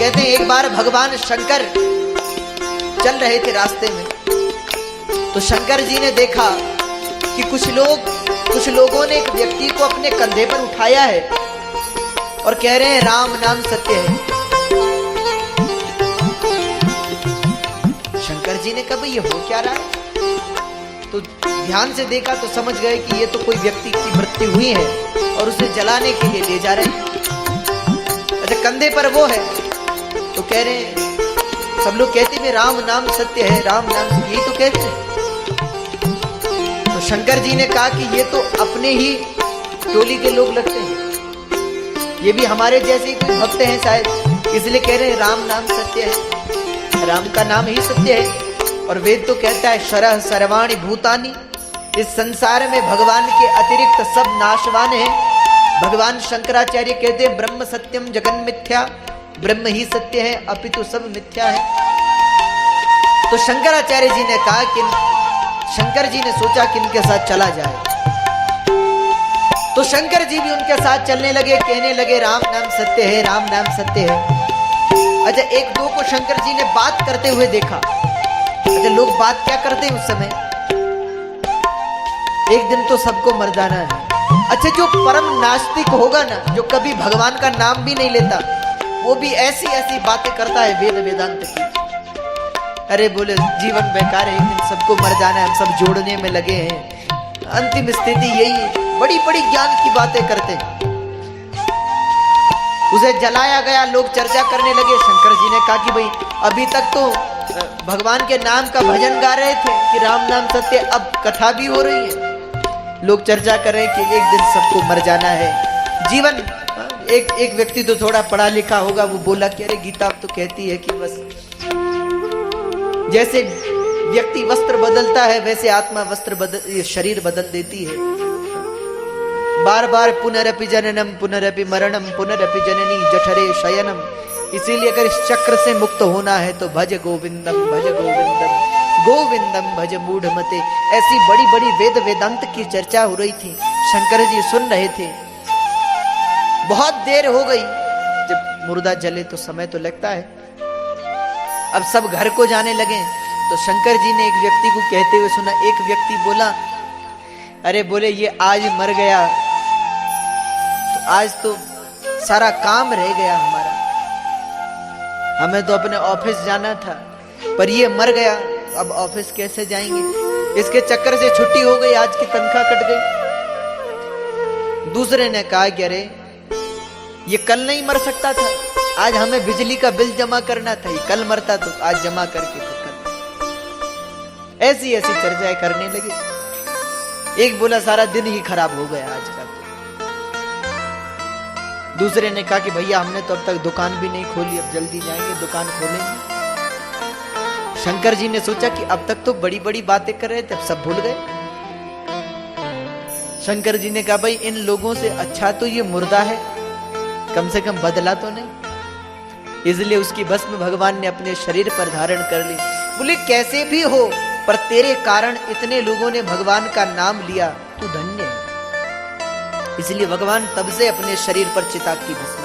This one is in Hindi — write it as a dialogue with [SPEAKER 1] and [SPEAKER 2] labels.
[SPEAKER 1] कहते हैं एक बार भगवान शंकर चल रहे थे रास्ते में, तो शंकर जी ने देखा कि कुछ लोगों ने एक व्यक्ति को अपने कंधे पर उठाया है और कह रहे हैं राम नाम सत्य है। शंकर जी ने कहा भाई ये हो क्या रहा है? तो ध्यान से देखा तो समझ गए कि ये तो कोई व्यक्ति की मृत्यु हुई है और उसे जलाने के लिए ले जा रहे हैं। अच्छा, कंधे पर वो है तो कह रहे हैं, सब लोग कहते हैं राम नाम सत्य है, राम नाम सत्य, यही तो कहते हैं। तो शंकर जी ने कहा कि ये तो अपने ही टोली के लोग लगते हैं, ये भी हमारे जैसे ही कोई भक्त हैं शायद, इसलिए कह रहे हैं राम नाम सत्य है, राम का नाम ही सत्य है। और वेद तो कहता है शरह सर्वाणि भूतानि, इस संसार में भगवान के अतिरिक्त सब नाशवान हैं। भगवान शंकराचार्य कहते हैं ब्रह्म सत्यम जगन मिथ्या, ब्रह्म ही सत्य है अपितु सब मिथ्या है। तो शंकराचार्य जी ने कहा कि शंकर जी ने सोचा कि इनके साथ चला जाए, तो शंकर जी भी उनके साथ चलने लगे, कहने लगे राम नाम सत्य है, राम नाम सत्य है। अच्छा, एक दो को शंकर जी ने बात करते हुए देखा। अच्छा, लोग बात क्या करते हैं उस समय? एक दिन तो सबको मर जाना है। अच्छा, जो परम नास्तिक होगा ना, जो कभी भगवान का नाम भी नहीं लेता, वो भी ऐसी ऐसी बातें करता है वेद वेदांत की। अरे बोले जीवन बेकार है, एक दिन सबको मर जाना है, हम सब जोड़ने में लगे हैं, अंतिम स्थिति यही है। बड़ी बड़ी ज्ञान की बातें करते हैं। उसे जलाया गया, लोग चर्चा करने लगे। शंकर जी ने कहा कि भाई अभी तक तो भगवान के नाम का भजन गा रहे थे कि राम नाम सत्य, अब कथा भी हो रही है, लोग चर्चा कर रहे हैं कि एक दिन सबको मर जाना है। जीवन एक व्यक्ति तो थोड़ा पढ़ा लिखा होगा, वो बोला कि अरे गीता तो कहती है कि बस जैसे व्यक्ति वस्त्र बदलता है वैसे आत्मा शरीर बदल देती है। बार बार पुनरपि जननम पुनरपि मरणम पुनरपि जननी जठरे शयनम। इसीलिए अगर इस चक्र से मुक्त होना है तो भज गोविंदम गोविंदम भज मूढ़मते। ऐसी बड़ी बड़ी वेद वेदांत की चर्चा हो रही थी, शंकर जी सुन रहे थे। बहुत देर हो गई, जब मुर्दा जले तो समय तो लगता है। अब सब घर को जाने लगे, तो शंकर जी ने एक व्यक्ति को कहते हुए सुना। एक व्यक्ति बोला, अरे बोले ये आज मर गया तो आज तो सारा काम रह गया हमारा, हमें तो अपने ऑफिस जाना था, पर ये मर गया, अब ऑफिस कैसे जाएंगे? इसके चक्कर से छुट्टी हो गई, आज की तनख्वाह कट गई। दूसरे ने कहा कि अरे ये कल नहीं मर सकता था, आज हमें बिजली का बिल जमा करना था, ये कल मरता तो आज जमा करके तो कल। ऐसी ऐसी चर्चाएं करने लगे। एक बोला सारा दिन ही खराब हो गया आज का। दूसरे ने कहा कि भैया हमने तो अब तक दुकान भी नहीं खोली, अब जल्दी जाएंगे दुकान खोलेंगे। शंकर जी ने सोचा कि अब तक तो बड़ी बड़ी बातें कर रहे थे, अब सब भूल गए। शंकर जी ने कहा भाई इन लोगों से अच्छा तो ये मुर्दा है, कम से कम बदला तो नहीं। इसलिए उसकी भस्म भगवान ने अपने शरीर पर धारण कर ली। बोले कैसे भी हो, पर तेरे कारण इतने लोगों ने भगवान का नाम लिया, तू धन्य है। इसलिए भगवान तब से अपने शरीर पर चिता की भस्म